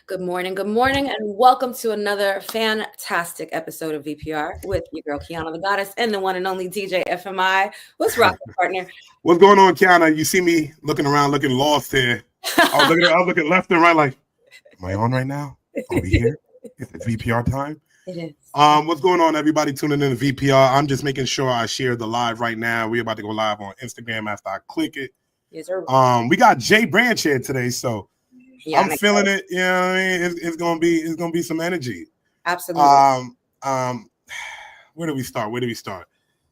Good morning, and welcome to another fantastic episode of VPR with your girl Kiana the Goddess and the one and only DJ FMI. What's rocking, partner? What's going on, Kiana? You see me looking around, looking lost here. I was looking left and right, like, am I on right now? Are we here? Is it VPR time? It is. What's going on, everybody tuning in to VPR? I'm just making sure I share the live right now. We're about to go live on Instagram after I click it. Yes, sir. We got Jay Branch here today, so Yeah, I'm feeling it. You know what I mean? It's gonna be some energy. Absolutely. Where do we start?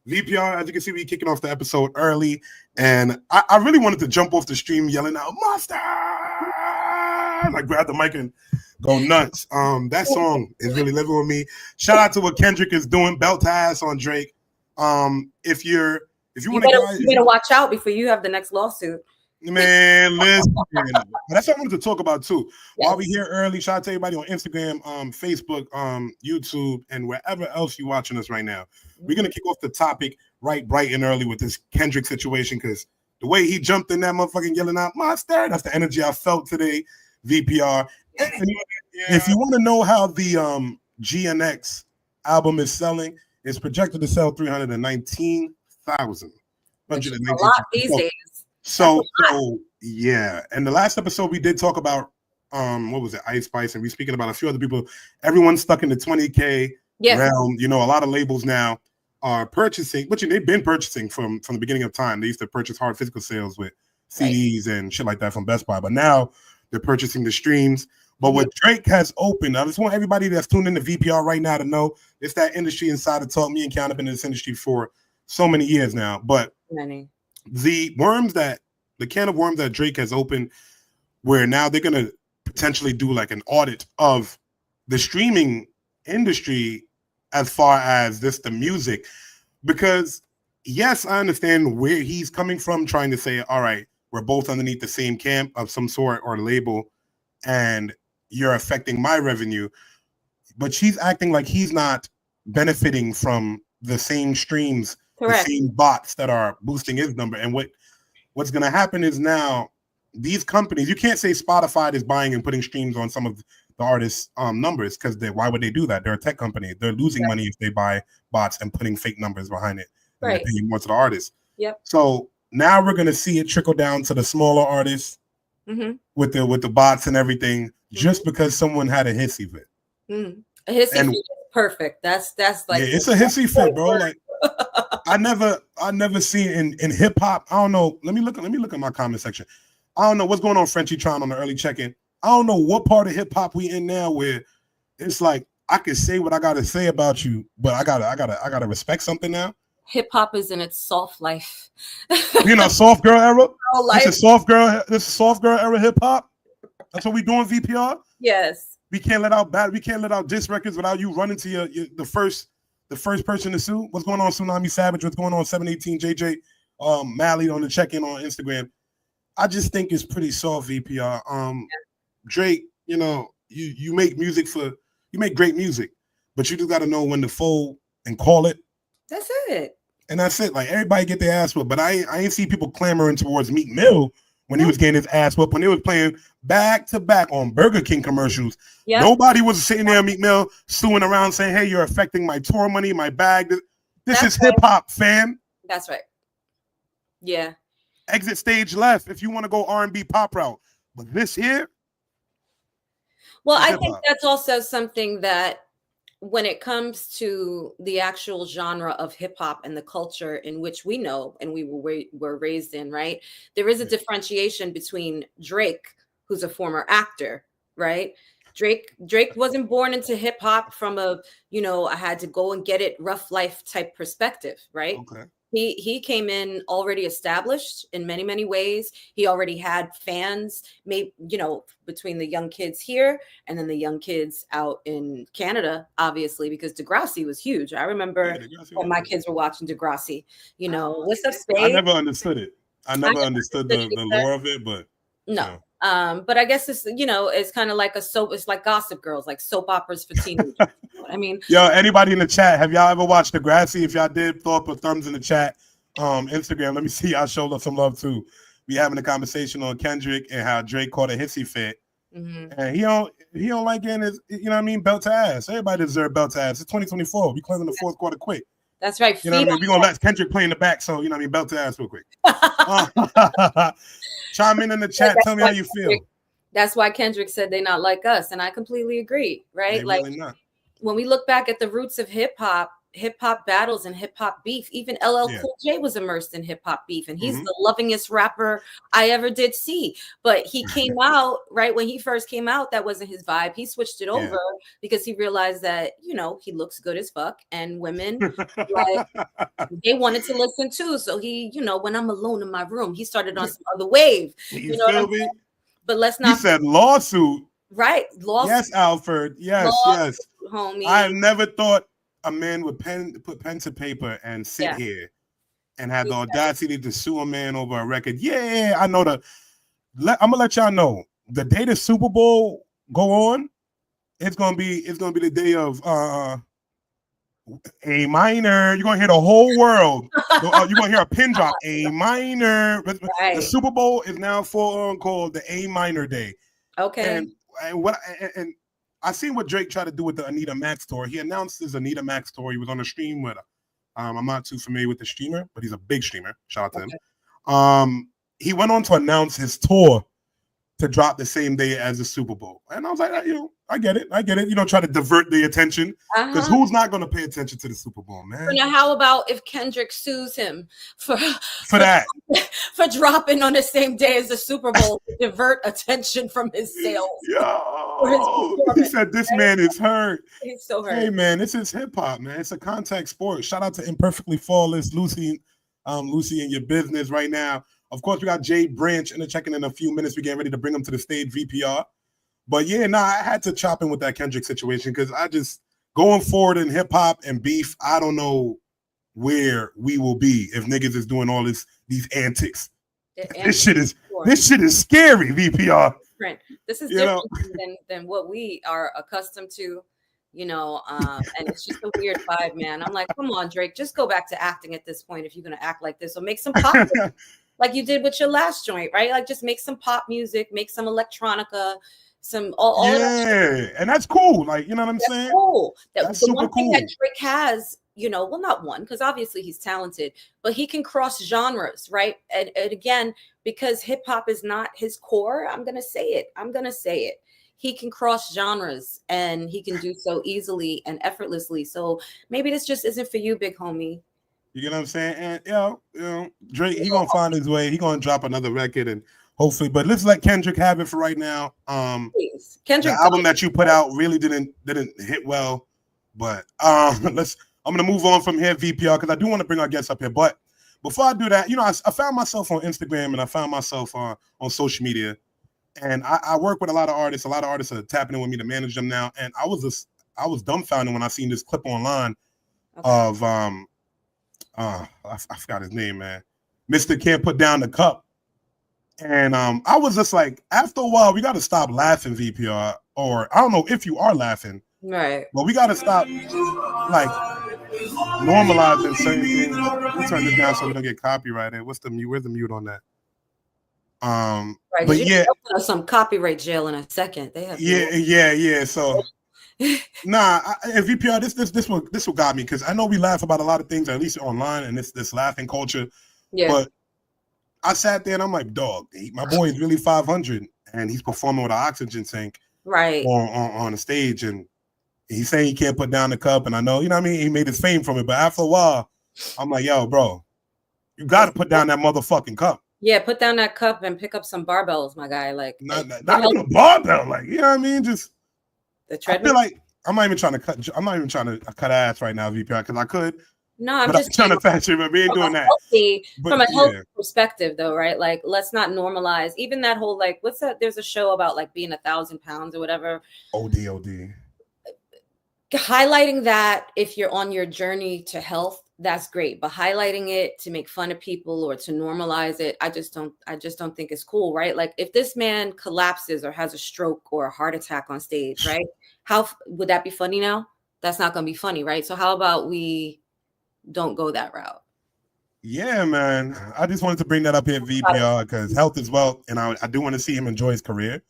VPR, as you can see, we kicking off the episode early, and I really wanted to jump off the stream yelling out "Monster!" Like grab the mic and go nuts. That song is really living with me. Shout out to what Kendrick is doing, belt to ass on Drake. If you want to, you better watch out before you have the next lawsuit. Man, listen. That's what I wanted to talk about too. Yes. While we here early, shout out to everybody on Instagram, Facebook, YouTube, and wherever else you're watching us right now. We're gonna kick off the topic right bright and early with this Kendrick situation because the way he jumped in that motherfucking yelling out "Monster," that's the energy I felt today. VPR. If you want to know how the GNX album is selling, it's projected to sell 319,000. A lot these days. So yeah, and the last episode we did talk about what was it, Ice Spice, and we speaking about a few other people. Everyone's stuck in the 20K realm. You know, a lot of labels now are purchasing, which they've been purchasing from the beginning of time. They used to purchase hard physical sales with CDs and shit like that from Best Buy, but now they're purchasing the streams. But what Drake has opened, I just want everybody that's tuned into VPR right now to know it's that industry insider talk. Me and Kiana have been in this industry for so many years now, but the can of worms that Drake has opened, where now they're going to potentially do like an audit of the streaming industry as far as the music, because yes, I understand where he's coming from, trying to say, all right, we're both underneath the same camp of some sort or label, and you're affecting my revenue, but she's acting like he's not benefiting from the same streams. Correct. The same bots that are boosting his number. And what's going to happen is now these companies, you can't say Spotify is buying and putting streams on some of the artists' numbers, because why would they do that? They're a tech company. They're losing money if they buy bots and putting fake numbers behind it. And they're paying more to the artists. Yep. So now we're going to see it trickle down to the smaller artists with the bots and everything, just because someone had a hissy fit. A hissy fit is perfect. That's like, it's a hissy fit, bro. Like, I never see it in hip hop. I don't know. Let me look at my comment section. I don't know what's going on, Frenchie Tron, on the early check-in. I don't know what part of hip hop we in now where it's like I can say what I gotta say about you, but I gotta respect something now. Hip hop is in its soft life. You know, soft girl era. This is soft girl era hip hop. That's what we doing, VPR. Yes. We can't let out diss records without you running to the first person to sue. What's going on, Tsunami Savage? What's going on, 718 JJ Mally on the check-in on Instagram? I just think it's pretty soft, VPR. Drake, you know, you make great music, but you just got to know when to fold and call it. That's it. And that's it. Like, everybody get their ass whooped, but I ain't see people clamoring towards Meek Mill when he was getting his ass whooped, when they was playing back to back on Burger King commercials. Yep. Nobody was sitting there, Meek Mill, suing around saying, hey, you're affecting my tour money, my bag. This is hip hop, fam. That's right. Yeah. Exit stage left if you want to go R&B pop route. But this here. Well, I think that's also something that when it comes to the actual genre of hip hop and the culture in which we know and we were raised in, right? There is a differentiation between Drake, who's a former actor, right? Drake wasn't born into hip hop from a, I had to go and get it rough life type perspective, right? Okay. He came in already established in many, many ways. He already had fans, maybe, between the young kids here and then the young kids out in Canada, obviously, because Degrassi was huge. I remember when my kids were watching Degrassi, what's up, Spade? I never understood it. I never understood the lore of it, but no. But I guess it's, it's kind of like it's like Gossip Girls, like soap operas for teenagers. I mean, yo, anybody in the chat, have y'all ever watched Degrassi? If y'all did, throw up a thumbs in the chat. Instagram, let me see. I showed us some love too. We having a conversation on Kendrick and how Drake caught a hissy fit And he don't like getting his, you know what I mean, belt to ass. Everybody deserves belt to ass. It's 2024. We closing the fourth quarter quick. That's right. You know what I mean? We're gonna let Kendrick play in the back, so you know what I mean, belt to ass real quick. Chime in the chat, tell me how you feel. That's why Kendrick said they not like us, and I completely agree, right? They really not. When we look back at the roots of hip hop battles and hip hop beef, even LL Cool J was immersed in hip hop beef, and he's the lovingest rapper I ever did see. But he came out, right, when he first came out, that wasn't his vibe. He switched it over because he realized that, you know, he looks good as fuck, and women, like, they wanted to listen too. So he, you know, when I'm alone in my room, he started on some other wave. You know feel me? But let's not. He said lawsuit. Right. Lawsuit. Yes, Alfred. Yes, lawsuit, homie. I have never thought a man would put pen to paper and sit here and have the audacity to sue a man over a record. Yeah, I know I'm gonna let y'all know the day the Super Bowl go on, it's gonna be the day of A minor. You're gonna hear the whole world. You're gonna hear a pin drop. A minor. Right. The Super Bowl is now called the A minor day. Okay. And I seen what Drake tried to do with the Anita Max tour. He announced his Anita Max tour. He was on a stream with her. I'm not too familiar with the streamer, but he's a big streamer. Shout out to him. He went on to announce his tour to drop the same day as the Super Bowl. And I was like, you know, I get it. You don't try to divert the attention, because who's not going to pay attention to the Super Bowl, man? Now, how about if Kendrick sues him for that? For dropping on the same day as the Super Bowl to divert attention from his sales. He said this man is hurt. He's so hurt. Hey, man, this is hip hop, man. It's a contact sport. Shout out to Imperfectly Flawless, Lucy in your business right now. Of course, we got Jay Branch in the check-in in a few minutes. We're getting ready to bring him to the stage, VPR. But yeah, I had to chop in with that Kendrick situation, because I just, going forward in hip hop and beef, I don't know where we will be if niggas is doing all these antics. This shit is scary, VPR. This is different than what we are accustomed to, you know, and it's just a weird vibe, man. I'm like, come on, Drake, just go back to acting at this point if you're gonna act like this, or make some pop like you did with your last joint, right? Like, just make some pop music, make some electronica, some all that and that's cool. Like, you know what I'm saying? Cool. That's the super one thing cool. that Drake has, you know, well, not one, because obviously he's talented, but he can cross genres, right? And again, because hip hop is not his core, I'm gonna say it. He can cross genres, and he can do so easily and effortlessly. So maybe this just isn't for you, big homie. You get what I'm saying? And you know, Drake, he gonna find his way. He gonna drop another record, and hopefully. But let's let Kendrick have it for right now. Please. Kendrick, the album that you put out really didn't hit well. But I'm gonna move on from here, VPR, because I do want to bring our guests up here. But before I do that, you know, I found myself on Instagram, and I found myself on social media, and I work with a lot of artists. A lot of artists are tapping in with me to manage them now. And I was dumbfounded when I seen this clip online of I forgot his name, man. Mr. Can't Put Down the Cup. And I was just like, after a while, we got to stop laughing, VPR. Or I don't know if you are laughing, right? But we got to stop, like, normalizing certain things. We'll turn this down so we don't get copyrighted. Where's the mute on that? Right, but yeah, some copyright jail in a second. They have yeah. So. Nah, and VPR, this will got me, because I know we laugh about a lot of things, at least online, and this laughing culture. Yeah. But I sat there and I'm like, dog, my boy is really 500, and he's performing with an oxygen tank, right, on the stage, and he's saying he can't put down the cup. And I know, you know what I mean, he made his fame from it, but after a while, I'm like, yo, bro, you got to put down that motherfucking cup. Yeah, put down that cup and pick up some barbells, my guy. Like, not even a barbell, like, you know what I mean, just. I feel like I'm not even trying to cut ass right now, VPR, because I could. No, I'm just trying to fashion, but we ain't doing that. From a health perspective, though, right? Like, let's not normalize even that whole, like, what's that? There's a show about like being 1,000 pounds or whatever. OD. Highlighting that if you're on your journey to health, that's great. But highlighting it to make fun of people or to normalize it, I just don't think it's cool, right? Like, if this man collapses or has a stroke or a heart attack on stage, right? How would that be funny now? That's not going to be funny, right? So how about we don't go that route? Yeah, man. I just wanted to bring that up here, VPR, because health is wealth, and I do want to see him enjoy his career.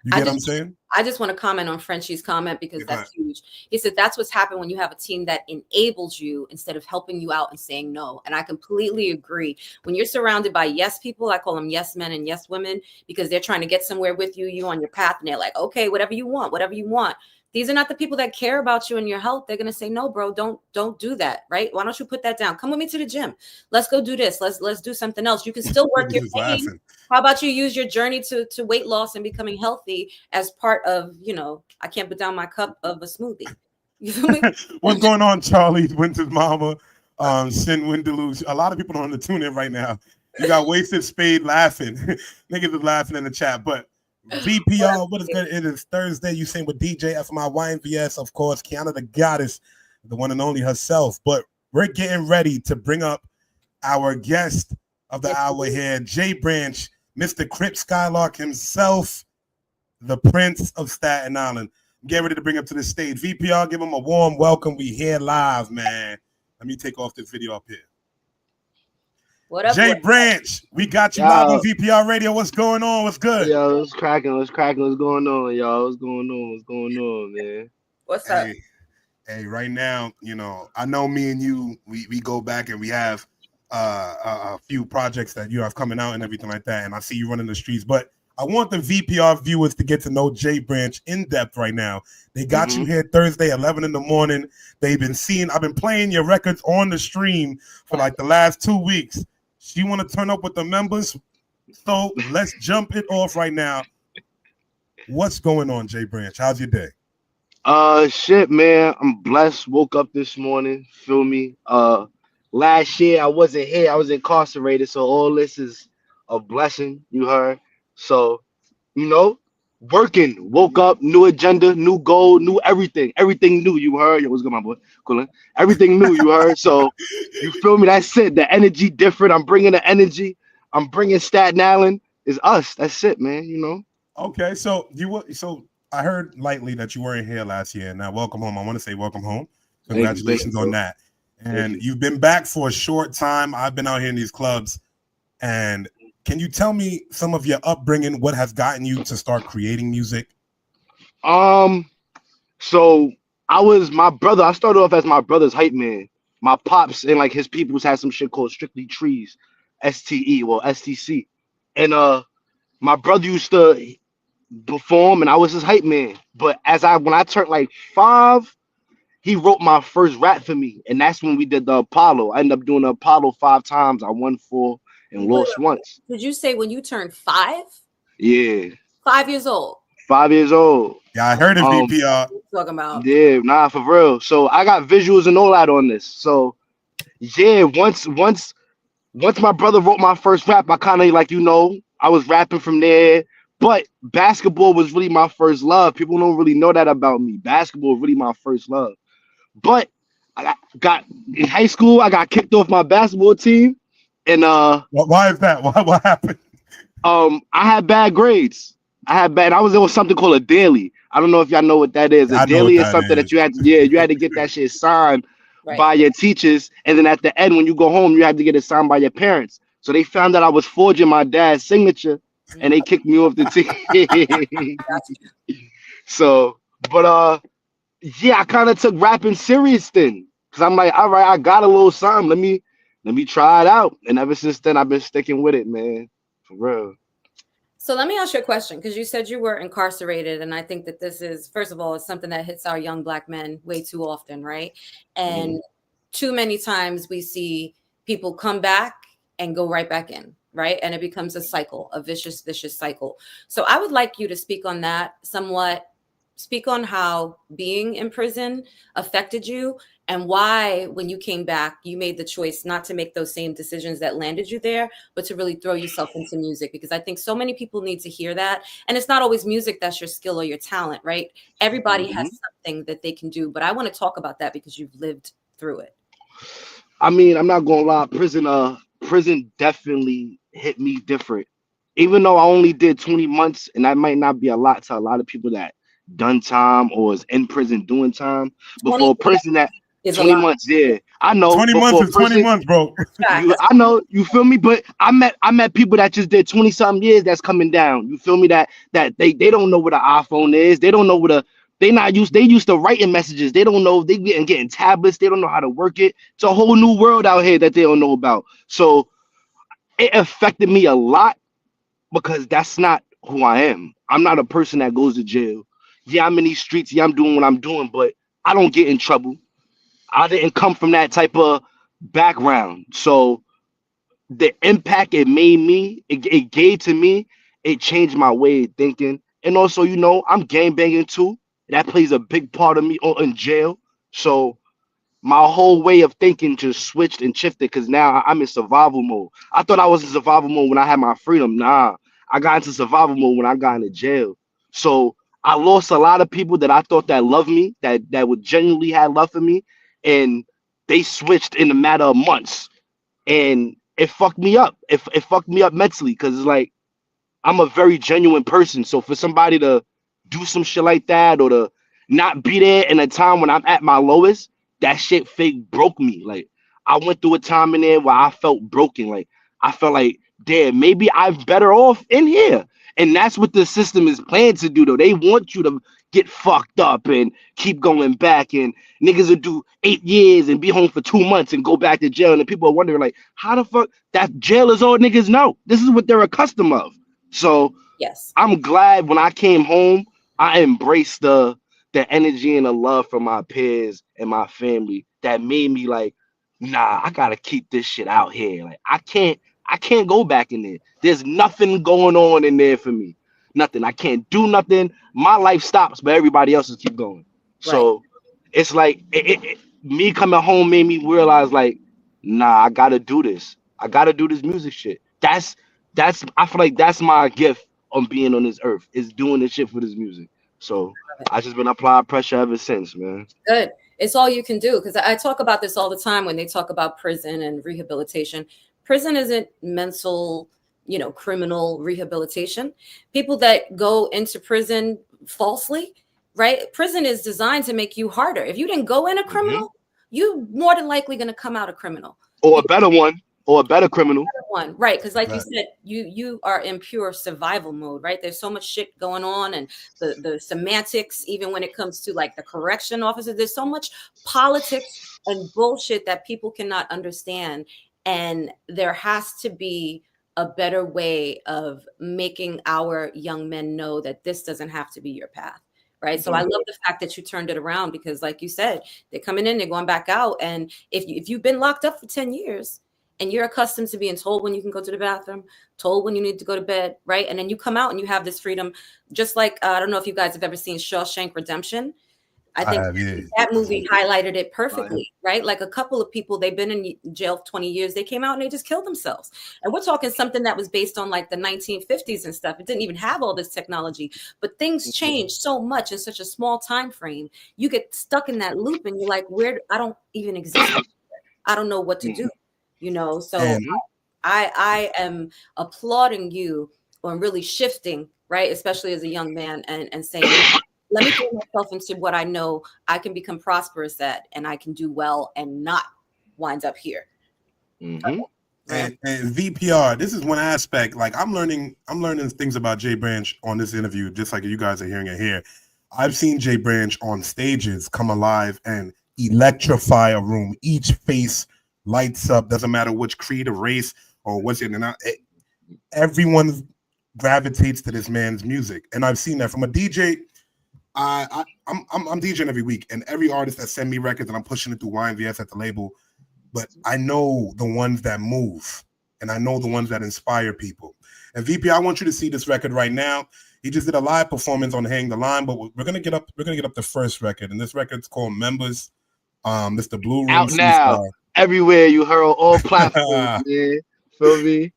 You get what I'm saying? I just want to comment on Frenchie's comment because that's huge. He said that's what's happened when you have a team that enables you instead of helping you out and saying no. And I completely agree. When you're surrounded by yes people, I call them yes men and yes women, because they're trying to get somewhere with you, on your path, and they're like, okay, whatever you want, whatever you want. These are not the people that care about you and your health. They're going to say, no, bro, don't do that. Right. Why don't you put that down? Come with me to the gym. Let's go do this. Let's do something else. You can still work your pain. How about you use your journey to weight loss and becoming healthy as part of, I can't put down my cup of a smoothie. You feel me? What's going on, Charlie? Winter's mama, Sin Windeluge. A lot of people don't want to tune in right now. You got Wasted Spade laughing. Niggas is laughing in the chat, but VPR, what is good? It is Thursday. You sing with DJ FMI YNVS, of course, Kiana the Goddess, the one and only herself. But we're getting ready to bring up our guest of the hour here, Jay Branch, Mr. Crip Skylark himself, the Prince of Staten Island. Get ready to bring up to the stage. VPR, give him a warm welcome. We here live, man. Let me take off this video up here. What up, Jay Branch, we got you live on VPR Radio. What's going on? What's good? Yo, what's cracking? What's going on, y'all? What's going on, man? What's up? Hey, right now, I know me and you, we go back and we have a few projects that you have coming out and everything like that, and I see you running the streets, but I want the VPR viewers to get to know Jay Branch in depth right now. They got you here Thursday, 11 in the morning. I've been playing your records on the stream for like the last 2 weeks. She want to turn up with the members, so let's jump it off right now. What's going on, Jay Branch? How's your day? Shit, man. I'm blessed. Woke up this morning. Feel me? Last year I wasn't here. I was incarcerated, so all this is a blessing. You heard? So, working. Woke up, new agenda, new goal, new everything. Everything new. You heard? Yo, what's good, my boy? Cool. Everything new. You heard? So, you feel me? That's it. The energy different. I'm bringing the energy. I'm bringing Staten Island. Is us. That's it, man. Okay, so I heard lightly that you weren't here last year. Now, welcome home. I want to say welcome home. Congratulations on that. And you've been back for a short time. I've been out here in these clubs. And can you tell me some of your upbringing? What has gotten you to start creating music? So my brother. I started off as my brother's hype man. My pops and like his peoples had some shit called Strictly Trees, STC. And my brother used to perform and I was his hype man. But when I turned like 5, he wrote my first rap for me. And that's when we did the Apollo. I ended up doing the Apollo 5 times. I won 4 and lost once. Did you say when you turned 5? Yeah. 5 years old. 5 years old. Yeah, I heard it, VPR. Talking about. Yeah, nah, for real. So I got visuals and all that on this. So yeah, once my brother wrote my first rap, I kind of I was rapping from there. But basketball was really my first love. People don't really know that about me. Basketball was really my first love. But I got in high school, I got kicked off my basketball team. And why is that? What happened? I had bad grades. I was doing something called a daily. I don't know if y'all know what that is. A daily is something that you had to get that shit signed by your teachers, and then at the end when you go home, you had to get it signed by your parents. So they found that I was forging my dad's signature, and they kicked me off the team. So, but yeah, I kind of took rapping serious then, because I'm like, all right, I got a little something. Let me try it out. And ever since then, I've been sticking with it, man. For real. So let me ask you a question, because you said you were incarcerated. And I think that this is, first of all, it's something that hits our young Black men way too often, right? And too many times we see people come back and go right back in, right? And it becomes a cycle, a vicious cycle. So I would like you to speak on that somewhat. Speak on how being in prison affected you and why, when you came back, you made the choice not to make those same decisions that landed you there, but to really throw yourself into music. Because I think so many people need to hear that. And it's not always music that's your skill or your talent, right? Everybody has something that they can do. But I want to talk about that because you've lived through it. I mean, I'm not going to lie. Prison definitely hit me different. Even though I only did 20 months, and that might not be a lot to a lot of people that done time or is in prison doing time, but for a person that 20 months, I know 20 months is 20 months, bro. I know, you feel me? But I met people that just did 20-something years that's coming down. You feel me? That they don't know what an iPhone is. They don't know what they used to writing messages. They don't know, they getting tablets, they don't know how to work it. It's a whole new world out here that they don't know about. So it affected me a lot because that's not who I am. I'm not a person that goes to jail. Yeah, I'm in these streets, yeah, I'm doing what I'm doing, but I don't get in trouble. I didn't come from that type of background. So the impact it made me, it gave to me, it changed my way of thinking. And also, I'm gang banging too. That plays a big part of me in jail. So my whole way of thinking just switched and shifted because now I'm in survival mode. I thought I was in survival mode when I had my freedom. Nah, I got into survival mode when I got into jail. So I lost a lot of people that I thought that loved me, that would genuinely have love for me, and they switched in a matter of months, and it fucked me up. It fucked me up mentally because it's like I'm a very genuine person. So for somebody to do some shit like that or to not be there in a time when I'm at my lowest, that shit fake broke me. Like I went through a time in there where I felt broken. Like I felt like, damn, maybe I'm better off in here. And that's what the system is planned to do, though. They want you to get fucked up and keep going back. And niggas will do 8 years and be home for 2 months and go back to jail. And the people are wondering, like, how the fuck that jail is all niggas know. This is what they're accustomed of. So yes, I'm glad when I came home, I embraced the energy and the love from my peers and my family that made me like, nah, I gotta keep this shit out here. Like I can't go back in there. There's nothing going on in there for me. Nothing. I can't do nothing. My life stops, but everybody else's keep going. So it's like me coming home made me realize like, nah, I gotta do this. I gotta do this music shit. That's I feel like that's my gift on being on this earth, is doing this shit for this music. So I just been applying pressure ever since, man. Good. It's all you can do, because I talk about this all the time when they talk about prison and rehabilitation. Prison isn't mental, criminal rehabilitation. People that go into prison falsely, right? Prison is designed to make you harder. If you didn't go in a criminal, you more than likely going to come out a criminal. Or a better one. Or a better criminal. One, right? Because like you said, you are in pure survival mode, right? There's so much shit going on, and the semantics, even when it comes to like the correction officers, there's so much politics and bullshit that people cannot understand. And there has to be a better way of making our young men know that this doesn't have to be your path. Right. So I love the fact that you turned it around, because like you said, they're coming in, they're going back out. And if you've been locked up for 10 years, and you're accustomed to being told when you can go to the bathroom, told when you need to go to bed, right? And then you come out and you have this freedom, just like, I don't know if you guys have ever seen Shawshank Redemption. I think that movie highlighted it perfectly, right? Like a couple of people, they've been in jail for 20 years. They came out and they just killed themselves. And we're talking something that was based on like the 1950s and stuff. It didn't even have all this technology, but things changed so much in such a small time frame. You get stuck in that loop and you're like, I don't even exist. I don't know what to do. So I am applauding you on really shifting, right? Especially as a young man, and saying, let me put myself into what I know I can become prosperous at, and I can do well and not wind up here. And VPR, this is one aspect. Like I'm learning things about Jay Branch on this interview, just like you guys are hearing it here. I've seen Jay Branch on stages come alive and electrify a room. Each face lights up, doesn't matter which creed or race or what's it. And everyone gravitates to this man's music. And I've seen that from a DJ. I'm DJing every week, and every artist that send me records, and I'm pushing it through YNVS at the label. But I know the ones that move, and I know the ones that inspire people. And VP, I want you to see this record right now. He just did a live performance on Hang the Line, but we're gonna get up the first record, and this record's called Members. It's the Blue Room out now. Everywhere you heard, all platforms, yeah. Feel me?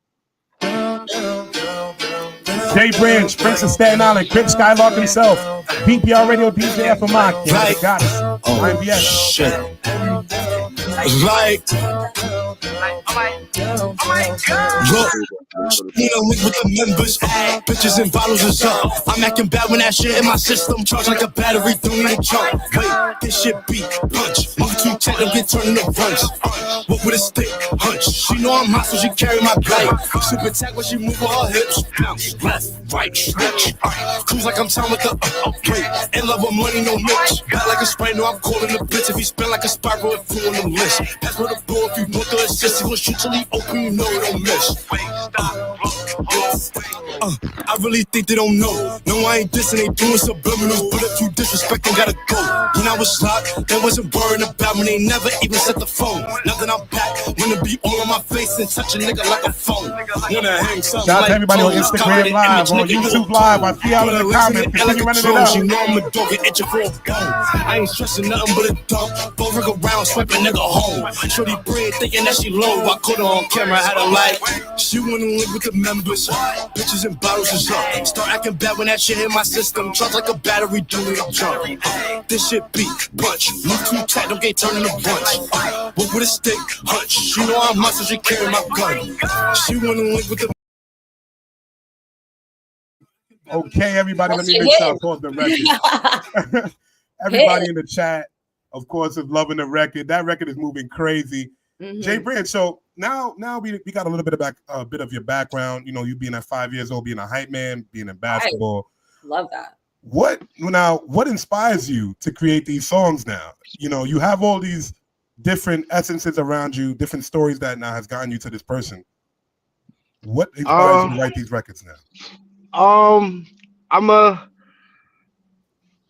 Jay Branch, Prince of Staten Island, Chris Skylark himself, VPR Radio DJ FMI, King of the Goddess, YNVS. Shit. Like, look, need a link with the members. Bitches and bottles is up. I'm acting bad when that shit in my system. Charge like a battery, don't need a jump. Wait, this shit beat, punch. Move too tight, don't get turned into punch. What with a stick, hunch. She know I'm hot, so she carry my blade. Super tag when she move on her hips. Bounce, left, right, switch. Cruise like I'm time with the wait. In love with money, no mix. Bad like a spray, no, I'm calling the blitz. If he spin like a spiral, it flew on the list. Pass with the ball if you want the assist. He gon' shoot till he open, you know it don't miss. I really think they don't know. No, I ain't dissing, they doing subliminals. But if you disrespecting, gotta go. When I was locked, they wasn't worrying about me. They never even set the phone. Now that I'm back, wanna be all on my face and touch a nigga like a phone. Wanna hang something. Shout out to everybody on Instagram Live, on YouTube Live. I see y'all in the comments. Continue running it up. You know I'm a dog and itching for a bone. I ain't stressing nothing but a dump. Both rig around, swipe a nigga home. Shorty bread, thinking that she low. I caught her on camera, had a light. She wanna live with the members. Bitches and bottles is up. Start acting bad when that shit hit my system. Charge like a battery, doing a jump. This shit beat, punch. Move too tight, don't get turned into bunch. But with a stick, hunch. She know I'm hot, so she carry my gun. She wanna live with the. Okay, everybody, let me make sure I pause the record. Everybody in the chat, of course, is loving the record. That record is moving crazy. Jay Brand, so now we got a little bit of bit of your background. You know, you being at 5 years old, being a hype man, being in basketball. Love that. What inspires you to create these songs now? You know, you have all these different essences around you, different stories that now has gotten you to this person. What inspires you to write these records now? I'm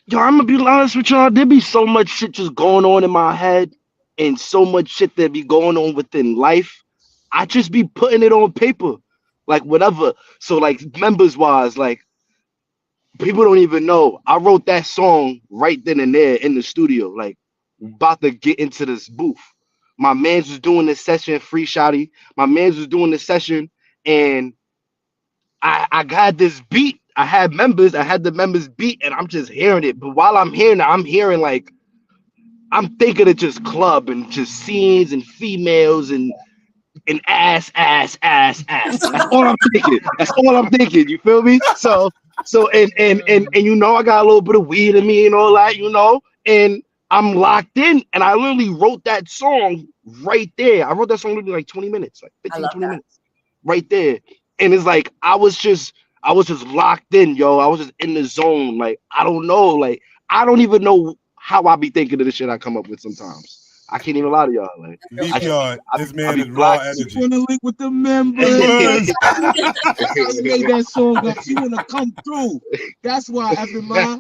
gonna be honest with y'all. There be so much shit just going on in my head, and so much shit that be going on within life. I just be putting it on paper, like whatever. So like members wise, like people don't even know I wrote that song right then and there in the studio, like about to get into this booth. My man's was doing this session, Free Shotty. My man's was doing this session, and I got this beat. I had the members beat, and I'm just hearing it. But while I'm hearing it, I'm hearing like I'm thinking of just club and just scenes and females and ass. That's all I'm thinking. That's all I'm thinking. You feel me? So and you know I got a little bit of weed in me and all that, you know, and I'm locked in, and I literally wrote that song right there. I wrote that song literally like 20 minutes, like 15, 20 minutes right there. And it's like I was just locked in, yo. I was just in the zone. Like, I don't know. Like, I don't even know how I be thinking of the shit I come up with sometimes. I can't even lie to y'all. Like, VPR, this man is raw energy. You wanna link with the members? You made that song up. You wanna come through? That's why I've been lying.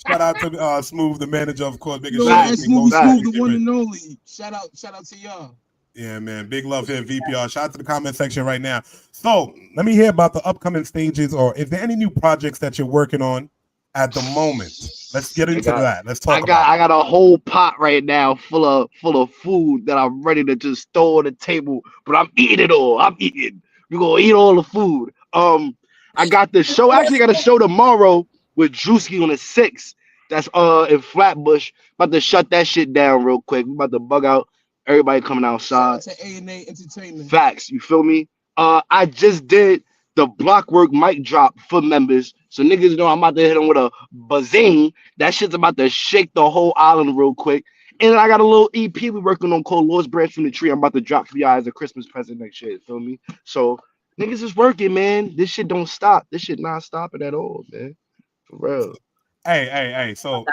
Shout out to Smooth, the manager, of course. Smooth, the one and only. Shout out to y'all. Yeah, man. Big love here, VPR. Shout out to the comment section right now. So let me hear about the upcoming stages, or is there any new projects that you're working on at the moment? Let's get into that. Let's talk about it. I got a whole pot right now full of food that I'm ready to just throw on the table, but I'm eating it all. We're gonna eat all the food. I got the show. I actually got a show tomorrow with Drewski on the 6th. That's in Flatbush. About to shut that shit down real quick. We about to bug out everybody coming outside. Shout out to A&A Entertainment. Facts, you feel me? I just did the Blockwork mic drop for members. So niggas know I'm about to hit them with a bazing. That shit's about to shake the whole island real quick. And then I got a little EP we're working on called Lost Branch from the Tree. I'm about to drop for y'all as a Christmas present next year. Feel me? So niggas is working, man. This shit don't stop. This shit not stopping at all, man. For real. Hey. So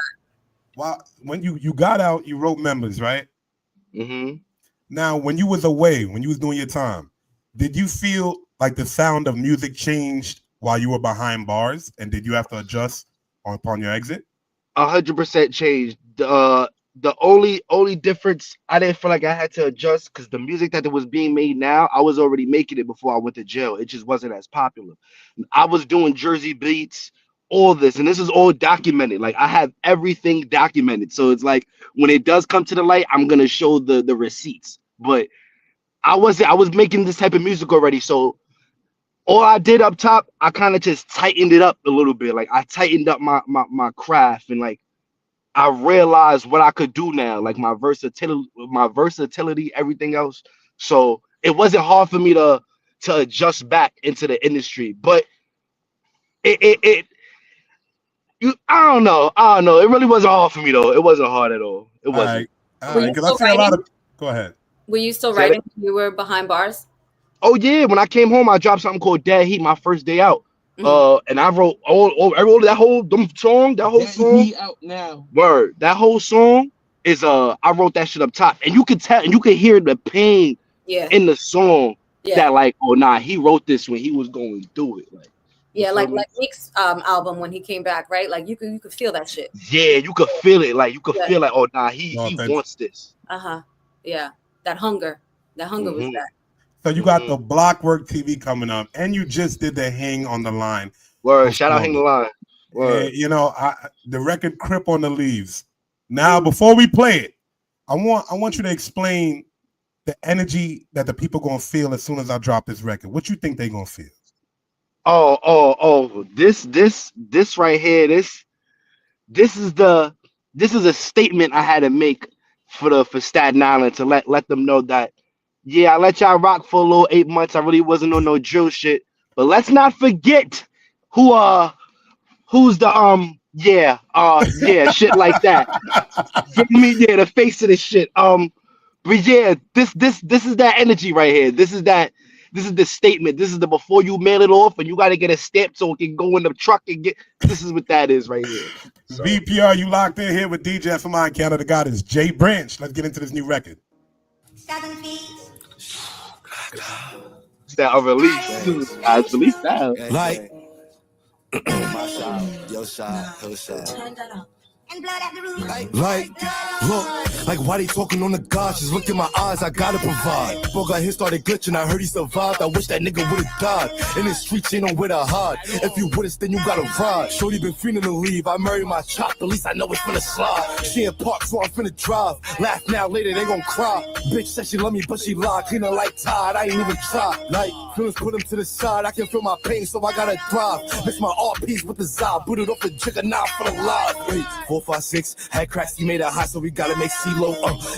when you got out, you wrote members, right? Mm-hmm. Now, when you was away, when you was doing your time, did you feel like the sound of music changed while you were behind bars, and did you have to adjust upon your exit? 100% changed. The only difference, I didn't feel like I had to adjust because the music that was being made now, I was already making it before I went to jail. It just wasn't as popular. I was doing Jersey beats, all this, and this is all documented. Like, I have everything documented. So it's like when it does come to the light, I'm gonna show the receipts. But I was making this type of music already. So all I did up top, I kind of just tightened it up a little bit. Like, I tightened up my craft, and like I realized what I could do now, like my versatility, everything else. So it wasn't hard for me to adjust back into the industry, but it I don't know. It really wasn't hard for me though. It wasn't hard at all. It wasn't. All right. Because I see a lot of. Go ahead. Were you still writing when you were behind bars? Oh yeah, when I came home, I dropped something called Dead Heat my first day out. And I wrote I wrote that whole song, that whole song. Out now. Word, that whole song is I wrote that shit up top, and you could tell, and you could hear the pain in the song. That like, oh nah, he wrote this when he was going through it, like. Yeah, like Meek's album when he came back, right? Like you could feel that shit. Yeah, you could feel it. Like you could feel like, oh nah, he wants this. Yeah, that hunger was there. So you got the Blockwork TV coming up, and you just did the Hang on the Line. Word, shout out Hang the Line. Word. And, you know, the record Crip on the Leaves. Now, before we play it, I want you to explain the energy that the people gonna feel as soon as I drop this record. What you think they gonna feel? Oh, this right here, this is a statement I had to make for Staten Island to let them know that, yeah, I let y'all rock for a little 8 months. I really wasn't on no drill shit, but let's not forget who's the shit like that. Give me the face of this shit. But yeah, this is that energy right here. This is the statement. This is the before you mail it off and you got to get a stamp so it can go in the truck and get. This is what that is right here. So. VPR, you locked in here with DJ from my Canada. The God is Jay Branch. Let's get into this new record. It's that unreleased. It's released now. Like, my shot, your shot, her shot. Like, look, like why they talking on the gosh? Just look in my eyes, I gotta provide. Boy got hit, started glitching, I heard he survived. I wish that nigga would've died. In the streets, ain't no where to hide. If you with us, then you gotta ride. Shorty been feeling to leave. I married my chop, at least I know it's finna slide. She in park, so I'm finna drive. Laugh now, later they gon' cry. Bitch said she love me, but she lied. Clean her like Tide, I ain't even try. Like, feelings put them to the side. I can feel my pain, so I gotta thrive. Miss my art piece with the Zod. Put it off the jigger, now for the live. Wait, 4, 5, 6. Had cracks, he made it hot, so we gotta make CeeLo.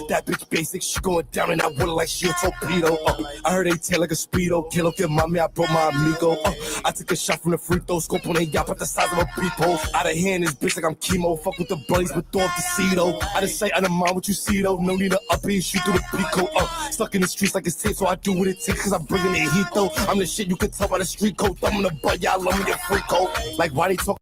That bitch basic, she going down in that water like she a torpedo. I heard they tail like a speedo. Kill okay, mommy, I broke my amigo. I took a shot from the free throw, scope on they yacht, but the size of a peephole. Out of hand, this bitch like I'm chemo. Fuck with the buddies, but throw off the Cedo. Out of sight, out of mind, what you see though. No need to up and shoot through the pico. Stuck in the streets like it's tape, so I do what it takes, cause I'm bringing the heat though. I'm the shit you can tell by the street code. Thumb in the butt, y'all love me, a free code. Like, why they talk?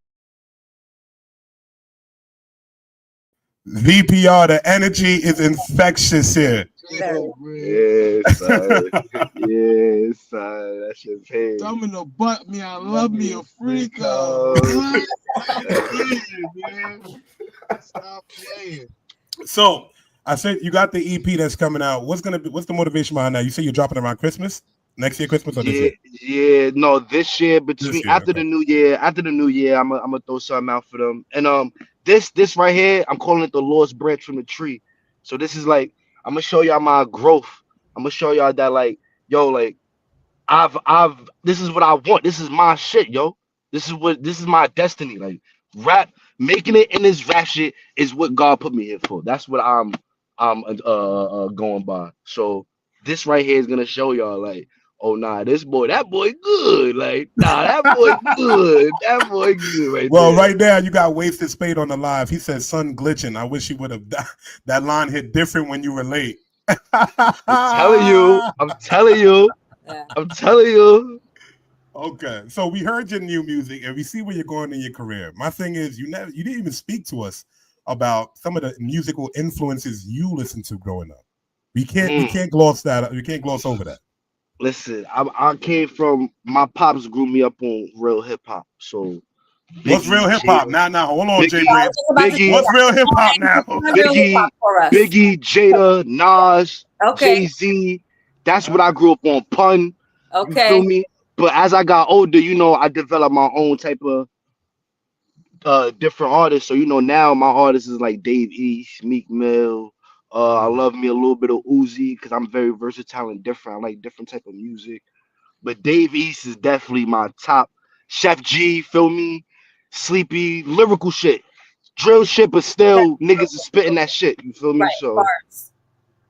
VPR, the energy is infectious here. Yes, son. Yes, son. That shit's pain. Thumb in the butt, me. I love me a freak. Stop playing. So I said you got the EP that's coming out. What's the motivation behind that? You say you're dropping around Christmas? Next year, Christmas or this year? Yeah, no, this year after the new year, I'm gonna throw something out for them. And this right here, I'm calling it the lost branch from the tree. So this is like, I'm gonna show y'all my growth. I'm gonna show y'all that like, yo, like I've this is what I want. This is my shit, yo. This is my destiny. Like rap, making it in this rap shit is what God put me here for. That's what I'm going by. So this right here is gonna show y'all like, oh nah, that boy good. Like, nah, that boy good. That boy good right well, there. right now you got Wasted Spade on the live. He said, "Son glitching. I wish he would have." That line hit different when you were late. I'm telling you. Okay, so we heard your new music and we see where you're going in your career. My thing is, you didn't even speak to us about some of the musical influences you listened to growing up. We can't gloss that. We can't gloss over that. Listen, I came from, my pops grew me up on real hip hop. So what's real hip hop? Now, hold on, Jay Branch. Biggie, what's real hip hop now? Biggie, Jada, Nas, Jay-Z. That's what I grew up on. Pun. Okay. You feel me? But as I got older, I developed my own type of different artists. So now my artists is like Dave East, Meek Mill. I love me a little bit of Uzi because I'm very versatile and different. I like different type of music. But Dave East is definitely my top. Chef G, feel me? Sleepy, lyrical shit. drill shit, but still niggas is spitting that shit. You feel me? Right. So Bars.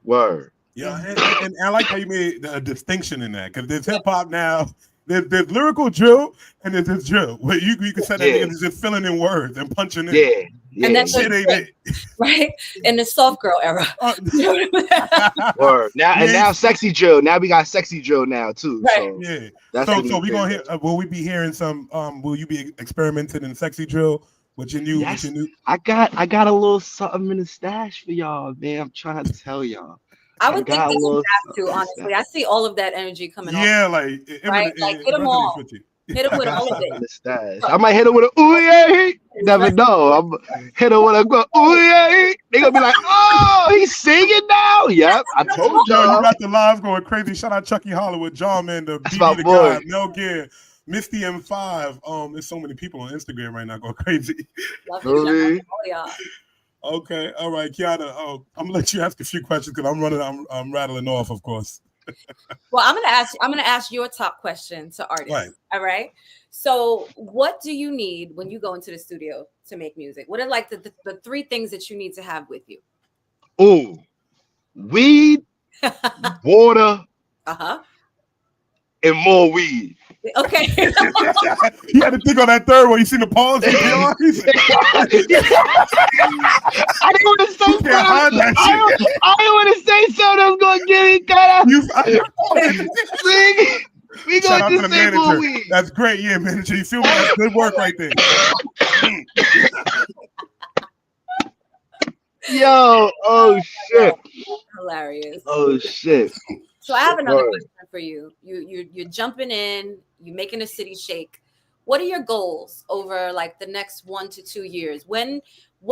word. Yeah, and I like how you made a distinction in that because there's hip hop now. There's lyrical drill and there's this drill where you can say that niggas is just filling in words and punching in. Yeah. And that's shit ain't it. Right? In the soft girl era. Word. Now sexy drill. Now we got sexy drill now too. Right. So yeah. That's so we gonna hear. Will we be hearing some? Will you be experimenting in sexy drill? With your new? I got a little something in the stash for y'all, man. I'm trying to tell y'all. I would think that you have to, honestly. I see all of that energy coming off. Yeah, like right? Like hit them all. Hit him with all of it. I might hit him with a ooh yeah. Never know. I'm hit him with a ooh yeah. They gonna be like, oh, he's singing now. Yep, I told y'all. You got the live going crazy. Shout out Chucky Hollywood, John, man, the That's BB the guy, Mel Gear, Misty M5. There's so many people on Instagram right now going crazy. Okay, all right, Kiana. I'm gonna let you ask a few questions because I'm rattling off, of course. Well, I'm gonna ask your top question to artists. Right. All right. So, what do you need when you go into the studio to make music? What are like the three things that you need to have with you? Ooh, weed, water, and more weed. Okay. You had to think on that third one. You seen the pause? I didn't want to say something. I didn't want to say something I was going to get it cut out. We Shout out to the manager. That's great. Yeah, manager. You feel me? That's good work right there. Yo, oh shit. Hilarious. Oh shit. So I have another question for you. You're jumping in, you're making a city shake. What are your goals over like the next 1 to 2 years? What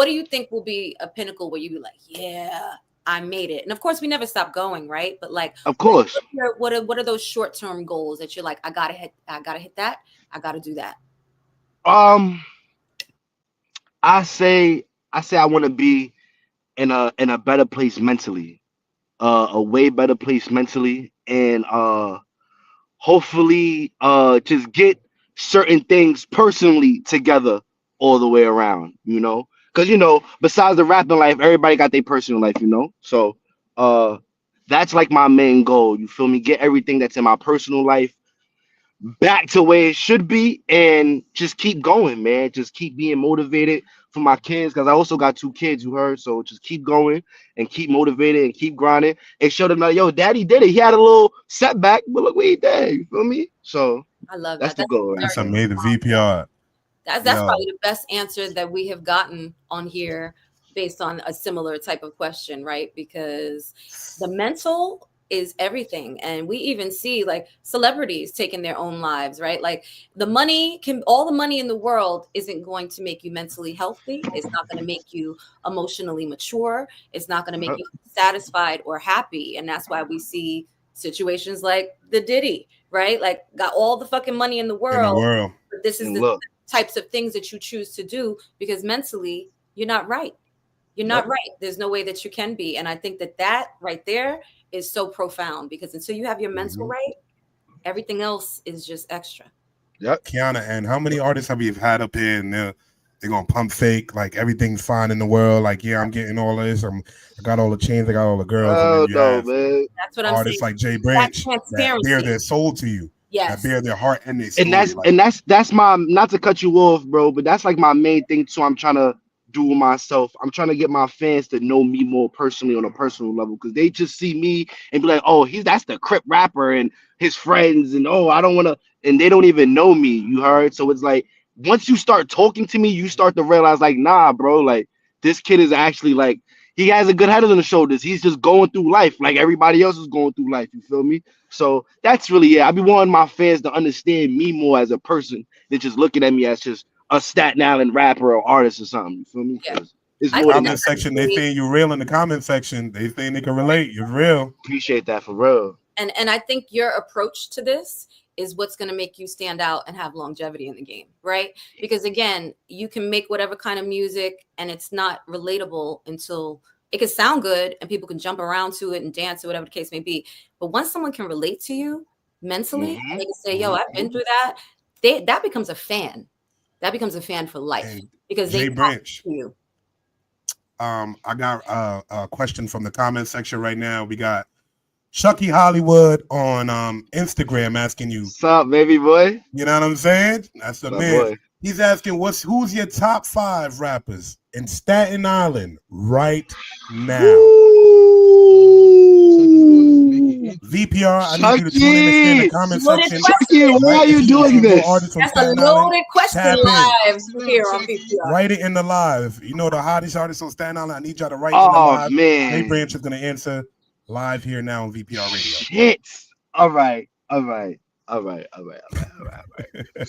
do you think will be a pinnacle where you be like, yeah, I made it? And of course, we never stop going, right? But like, of course, what are those short-term goals that you're like, I gotta hit that, I gotta do that? I say I want to be in a better place mentally. A way better place mentally, and hopefully just get certain things personally together all the way around, because besides the rapping life, everybody got their personal life, so that's like my main goal, you feel me? Get everything that's in my personal life back to where it should be and just keep going, man. Just keep being motivated for my kids, because I also got 2 kids, you heard. So just keep going and keep motivated and keep grinding and show them like, yo, daddy did it. He had a little setback, but look what he did. You feel me? So I love that's that. The goal. That's amazing. VPR. That's probably the best answer that we have gotten on here based on a similar type of question, right? Because the mental is everything. And we even see like celebrities taking their own lives, right? Like all the money in the world isn't going to make you mentally healthy. It's not going to make you emotionally mature. It's not going to make you satisfied or happy. And that's why we see situations like the Diddy, right? Like got all the fucking money in the world. But this is the types of things that you choose to do because mentally you're not right. You're not right. There's no way that you can be. And I think that right there is so profound, because until you have your mental right, everything else is just extra. Yep. Kiana, and how many artists have you had up here and they're gonna pump fake like everything's fine in the world? Like, yeah, I'm getting all of this. I got all the chains, I got all the girls. Oh no, man. That's what I'm saying. Artists like Jay Branch that bear their soul to you. Yes. That bear their heart and their soul. And that's my, not to cut you off, bro, but that's like my main thing too. I'm trying to do myself. I'm trying to get my fans to know me more personally on a personal level, because they just see me and be like, oh, that's the Crip rapper and his friends, and I don't want to, and they don't even know me, you heard? So it's like, once you start talking to me, you start to realize like, nah, bro, like this kid is actually like, he has a good head on the shoulders. He's just going through life like everybody else is going through life, you feel me? So that's really I be wanting my fans to understand me more as a person than just looking at me as just a Staten Island rapper or artist or something. You feel me? Yeah. It's more comment section, they saying you real in the comment section. They think they can relate. You're real. Appreciate that, for real. And I think your approach to this is what's going to make you stand out and have longevity in the game, right? Because again, you can make whatever kind of music and it's not relatable until it can sound good and people can jump around to it and dance or whatever the case may be. But once someone can relate to you mentally, they can say, yo, I've been through that. That becomes a fan. That becomes a fan for life, because Jay they Branch. to you. I got a question from the comment section right now. We got Chucky Hollywood on Instagram asking you, "What's up, baby boy?" You know what I'm saying? That's the man. Boy. He's asking, who's your top 5 rappers in Staten Island right now? VPR, I need you to tune in and share in the comment section. Chucky, why are you doing this? That's a loaded question live here on VPR. Write it in the live. You know the hottest artist on Staten Island. I need y'all to write in the live. Man. Jay Branch is going to answer live here now on VPR Radio. Shit. All right.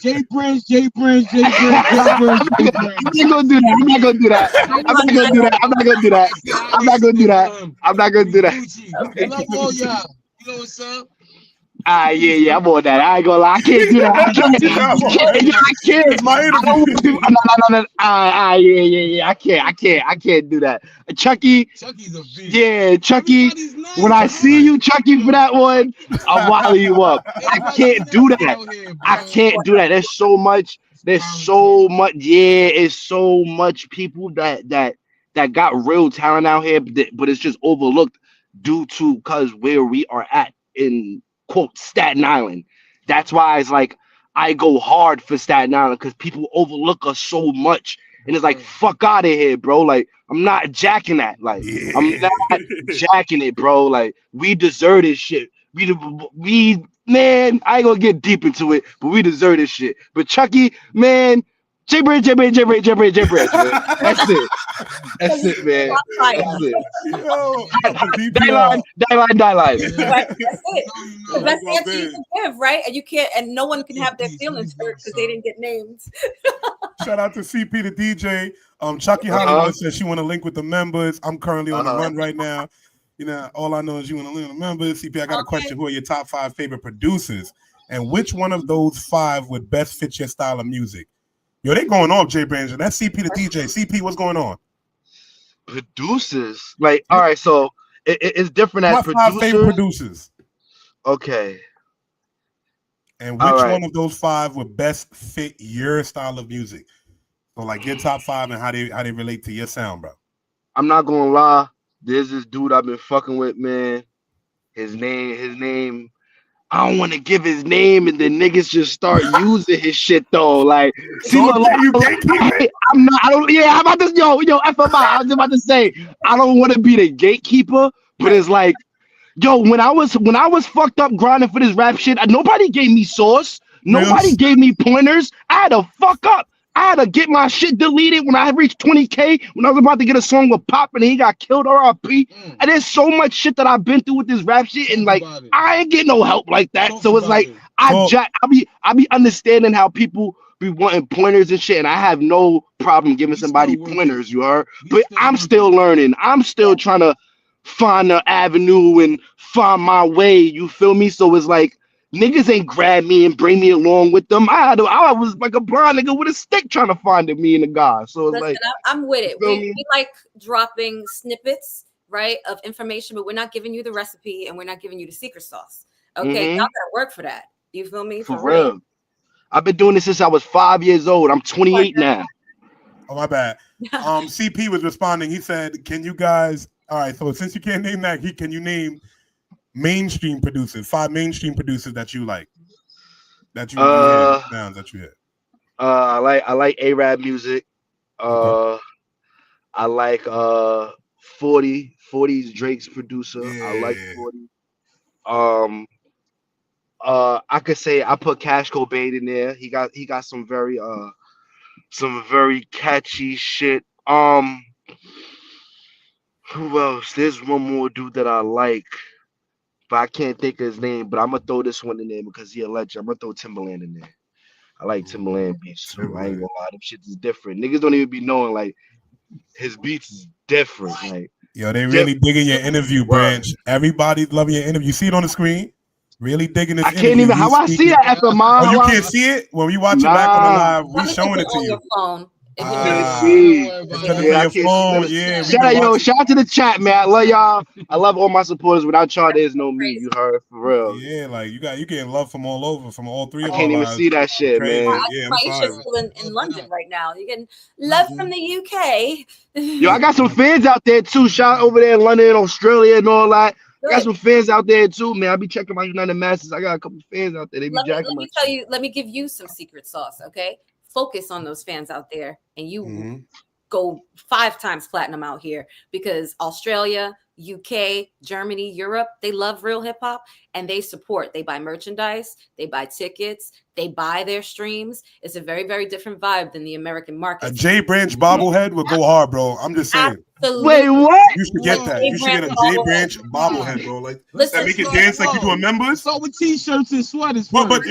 Jay Branch. I'm not gonna do that. I love all y'all. You know what's up? Yeah, I'm on that. I ain't gonna lie. I can't do that. I can't do that. Chucky's a beast. Yeah, Chucky. When I see you, Chucky, for that one, I'll wile you up. I can't do that. I can't do that. There's so much. Yeah, it's so much people that got real talent out here, but it's just overlooked because where we are at in quote Staten Island. That's why it's like I go hard for Staten Island because people overlook us so much, and it's like fuck out of here, bro. Like I'm not jacking that. Like I'm not jacking it, bro. Like we deserve this shit. We man, I ain't gonna get deep into it, but we deserve this shit. But Chucky, man. Jay Branch, man. That's it. That's it, man. That's it. Die line. Right, that's it. The best answer you can give, right? And you can't, and no one can have their feelings hurt because they didn't get names. Shout out to CP the DJ. Chucky Hollywood says she want to link with the members. I'm currently on the run right now. You know, all I know is you want to link with the members. CP, I got a question. Who are your top 5 favorite producers? And which one of those 5 would best fit your style of music? Yo, they going off, Jay Branch. That's CP the DJ. CP, what's going on? Producers? Like, all right, so it's different as producers. 5 favorite producers. Okay. And which one of those 5 would best fit your style of music? So, like, your top 5 and how they relate to your sound, bro. I'm not gonna lie. There's this dude I've been fucking with, man. His name. I don't want to give his name, and then niggas just start using his shit though. Like, see, I'm about to, FMI. I was about to say, I don't want to be the gatekeeper, but it's like, yo, when I was fucked up grinding for this rap shit, nobody gave me source, nobody gave me pointers. I had to fuck up. I had to get my shit deleted when I reached 20K, when I was about to get a song with Pop and he got killed, RIP. And there's so much shit that I've been through with this rap shit, and like I ain't get no help like that. So it's like I be understanding how people be wanting pointers and shit, and I have no problem giving somebody pointers, you heard? But I'm still learning. I'm still trying to find the avenue and find my way, you feel me? So it's like niggas ain't grab me and bring me along with them. I was like a blind nigga with a stick trying to find me and the guy. So it's like I'm with it. We like dropping snippets, right, of information, but we're not giving you the recipe and we're not giving you the secret sauce. Okay, y'all gotta work for that. You feel me? For real. I've been doing this since I was 5 years old. I'm 28 now. Oh, my bad. CP was responding. He said, "Can you guys? All right. So since you can't name that, can you name mainstream producers? 5 mainstream producers that you like, that you sounds that you hit." I like A-Rap music. I like 40's Drake's producer. Yeah. I like 40. I could say I put Cash Cobain in there. He got some very catchy shit. Who else? There's one more dude that I like, but I can't think of his name. But I'm gonna throw this one in there because he a legend. I'm gonna throw Timbaland in there. I like Timbaland beats too. I ain't gonna lie, them shit is different. Niggas don't even be knowing like his beats is different. Like, yo, they really digging your interview, Branch. Everybody's loving your interview. You see it on the screen? Really digging this. I can't even. I see that after mine. Oh, you can't see it when we watch it back on the live. We showing it to you. Yeah, shout out to the chat, man. I love y'all. I love all my supporters. Without y'all, there's no me. You heard, for real. Yeah, like you getting love from all over, from all three of us. I can't even see that shit, man. Yeah, I'm sorry. Still in London right now. You're getting love from the UK. Yo, I got some fans out there too. Shout out over there in London, Australia, and all that. I got some fans out there too, man. I be checking my United Masses. I got a couple fans out there. They be jacking my shit. Let me give you some secret sauce, okay? Focus on those fans out there, and you go 5 times platinum out here, because Australia, UK, Germany, Europe, they love real hip hop and they support. They buy merchandise, they buy tickets, they buy their streams. It's a very, very different vibe than the American market. A J Branch bobblehead would go hard, bro. I'm just saying. Absolutely. Wait, what? You should get that. You should get a J Branch bobblehead, bro. Like that make it dance like you doing members. Start with t-shirts and sweaters. But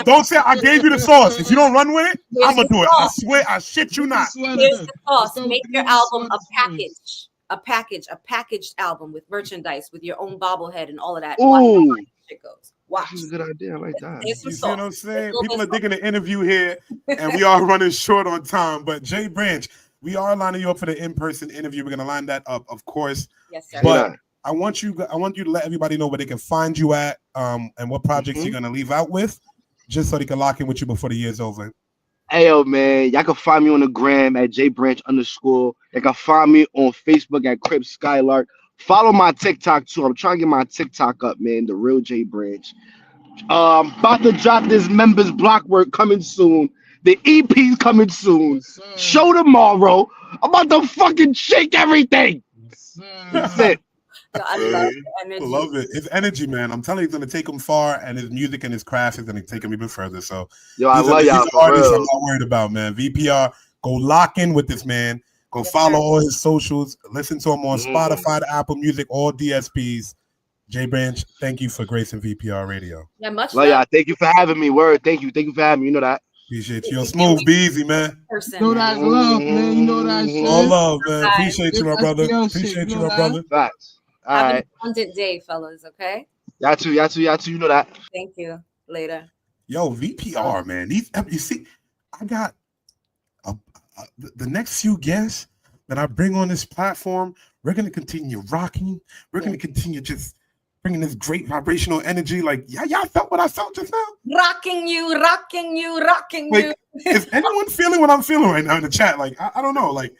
don't say I gave you the sauce. If you don't run with it, I'm gonna do it. I swear, I shit you not. Here's the sauce. Make your album a package. A packaged album with merchandise, with your own bobblehead and all of that. Ooh. Watch how it goes. Watch. That's a good idea. I like that. You see what I'm saying? People are digging the interview here, and we are running short on time. But J Branch, we are lining you up for the in-person interview. We're gonna line that up, of course. Yes, sir. But I want you to let everybody know where they can find you at, and what projects you're gonna leave out with, just so they can lock in with you before the year's over. Hey, yo, man, y'all can find me on the gram at jbranch_. Y'all can find me on Facebook at Crip Skylark. Follow my TikTok too. I'm trying to get my TikTok up, man. The real J Branch. About to drop this members block work coming soon. The EP's coming soon. Show tomorrow. I'm about to fucking shake everything. That's it. I love the energy. Love it. His energy, man. I'm telling you, it's gonna take him far, and his music and his craft is gonna take him even further. So, yo, I love y'all. Artists I'm not worried about, man. VPR, go lock in with this man. Go follow all his socials. Listen to him on Spotify, Apple Music, all DSPs. J Branch, thank you for gracing VPR Radio. Yeah, much love y'all. Thank you for having me. Word. Thank you for having me. You know that. Appreciate you. Yo, Smooth, be easy, man. You know that's love, man. You know that's all love, man. Appreciate you, my brother. Appreciate you, my brother. Facts. All Have right. an abundant day, fellas, okay? Y'all too. You know that. Thank you. Later. Yo, VPR, man. You see, I got the next few guests that I bring on this platform. We're going to continue rocking. We're going to continue just bringing this great vibrational energy. Like, y'all felt what I felt just now? Rocking you. Like, is anyone feeling what I'm feeling right now in the chat? Like, I don't know. Like,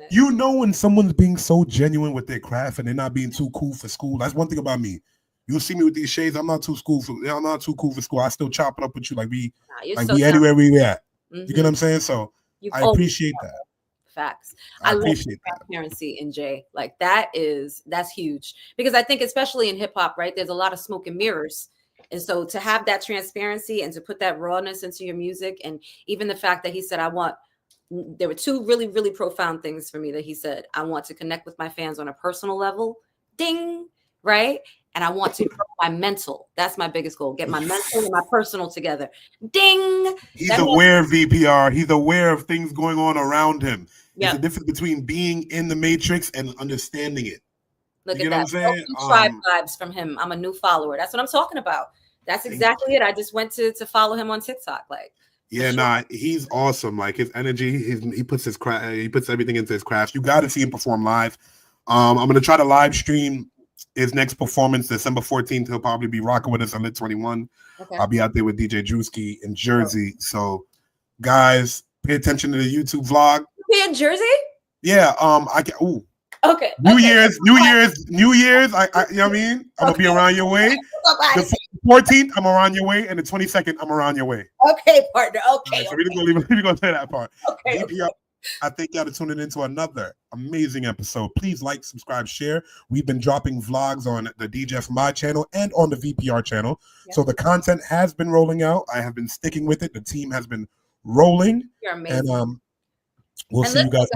you know when someone's being so genuine with their craft and they're not being too cool for school. That's one thing about me. You'll see me with these shades. I'm not too cool for school. I still chop it up with you like we anywhere we at. You get what I'm saying? So I appreciate that. Facts. I love appreciate transparency in Jay. Like that's huge, because I think especially in hip hop, right? There's a lot of smoke and mirrors. And so to have that transparency and to put that rawness into your music, and even the fact that he said, there were 2 really, really profound things for me that he said. I want to connect with my fans on a personal level. Ding. Right. And I want to grow my mental. That's my biggest goal. Get my mental and my personal together. Ding. He's aware of VPR. He's aware of things going on around him. There's a difference between being in the matrix and understanding it. Look at that. Tribe vibes from him. I'm a new follower. That's what I'm talking about. That's exactly it. I just went to follow him on TikTok. Like, he's awesome. Like his energy, he puts everything into his craft. You got to see him perform live. I'm gonna try to live stream his next performance December 14th. He'll probably be rocking with us on Lit 21. Okay. I'll be out there with DJ Drewski in Jersey. So, guys, pay attention to the YouTube vlog. Be in Jersey? Yeah. I can. Ooh. Okay. New Year's. You know what I mean? I'm gonna be around your way. The 14th, I'm around your way, and the 22nd, I'm around your way. Okay, partner. Okay. Right, so we're gonna say that part. Okay. I thank y'all for tuning into another amazing episode. Please like, subscribe, share. We've been dropping vlogs on the DJFMI channel and on the VPR channel. Yeah. So the content has been rolling out. I have been sticking with it. The team has been rolling. You're amazing. And we'll see you guys.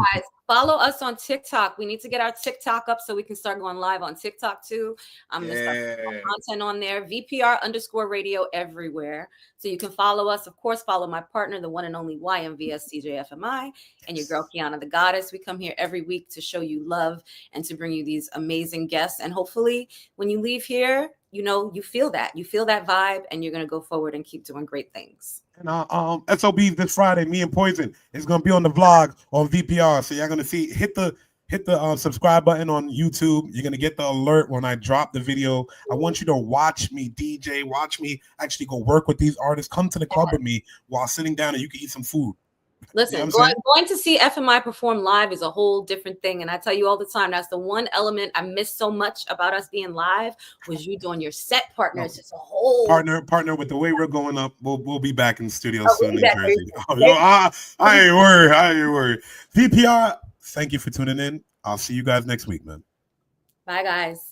Follow us on TikTok. We need to get our TikTok up so we can start going live on TikTok too. I'm going to start putting content on there. VPR_radio everywhere. So you can follow us. Of course, follow my partner, the one and only YMVS CJFMI, and your girl, Kiana the Goddess. We come here every week to show you love and to bring you these amazing guests. And hopefully when you leave here, you feel that. You feel that vibe, and you're going to go forward and keep doing great things. And SOB this Friday, me and Poison is gonna be on the vlog on VPR. So y'all gonna see hit the subscribe button on YouTube. You're gonna get the alert when I drop the video. I want you to watch me DJ, watch me actually go work with these artists. Come to the club with me while sitting down and you can eat some food. Listen, you know going to see FMI perform live is a whole different thing. And I tell you all the time, that's the one element I miss so much about us being live was you doing your set partners. It's a whole partner with the way we're going up. We'll be back in the studio soon in Jersey. I ain't worried. VPR, thank you for tuning in. I'll see you guys next week, man. Bye, guys.